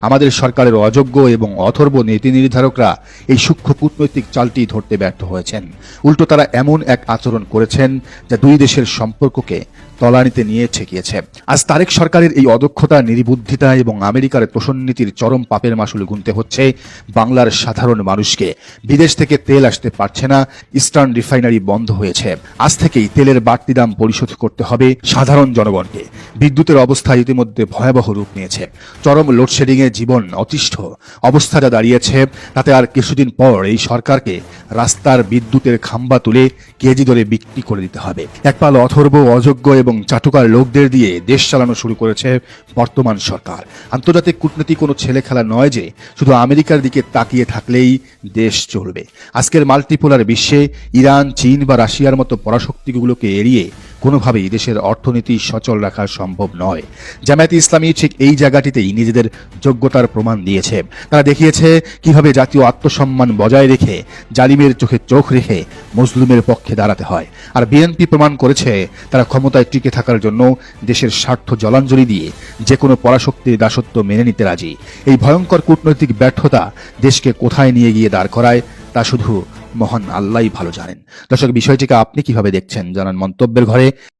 আমাদের সরকারের অযোগ্য এবং অথর্ব নীতি নির্ধারকরা এই সূক্ষ্ম কূটনৈতিক চালটি ধরতে ব্যর্থ হয়েছেন। উল্টো তারা এমন এক আচরণ করেছেন যা দুই দেশের সম্পর্ককে তলানিতে নিয়ে ঠেকিয়েছে। আজ তারেক সরকারের এই অদক্ষতা, নির্বুদ্ধিতা এবং আমেরিকার তোষণ নীতির চরম পাপের মাসুল গুনতে হচ্ছে বাংলার সাধারণ মানুষকে। বিদেশ থেকে তেল আসতে পারছে না, ইস্টার্ন রিফাইনারি বন্ধ হয়েছে। আজ থেকেই তেলের বাড়তি দাম পরিশোধ করতে হবে সাধারণ জনগণকে। বিদ্যুতের অবস্থা ইতিমধ্যে ভয়াবহ রূপ নিয়েছে। চরম লোডশেডিংয়ে জীবন অতিষ্ঠ অবস্থা যা দাঁড়িয়েছে, তাতে আর কিছুদিন পর এই সরকারকে রাস্তার বিদ্যুতের খাম্বা তুলে কেজি দরে বিক্রি করে দিতে হবে। একপাল অথর্ব, অযোগ্য এবং চাটুকার লোকদের দিয়ে দেশ চালানো শুরু করেছে বর্তমান সরকার। আন্তর্জাতিক কূটনীতি কোনো ছেলে খেলা নয় যে শুধু আমেরিকার দিকে তাকিয়ে থাকলেই দেশ চলবে। আজকের মাল্টিপোলার বিশ্বে ইরান, চীন বা রাশিয়ার মতো পরাশক্তিগুলোকে এড়িয়ে কোনোভাবেই দেশের অর্থনীতি সচল রাখা সম্ভব নয়। জামায়াতে ইসলামী ঠিক এই জায়গাটিতেই নিজেদের যোগ্যতার প্রমাণ দিয়েছে। তারা দেখিয়েছে কিভাবে জাতীয় আত্মসম্মান বজায় রেখে, জালিমের চোখে চোখ রেখে মজলুমের পক্ষে দাঁড়াতে হয়। আর বিএনপি প্রমাণ করেছে তারা ক্ষমতায় টিকে থাকার জন্য দেশের স্বার্থ জলাঞ্জলি দিয়ে যে কোনো পরাশক্তির দাসত্ব মেনে নিতে রাজি। এই ভয়ঙ্কর কূটনৈতিক ব্যর্থতা দেশকে কোথায় নিয়ে গিয়ে দাঁড় করায় তা শুধু মহান আল্লাহই ভালো জানেন। দর্শক, বিষয়টিকে আপনি কিভাবে দেখছেন জানান মন্তব্যের ঘরে।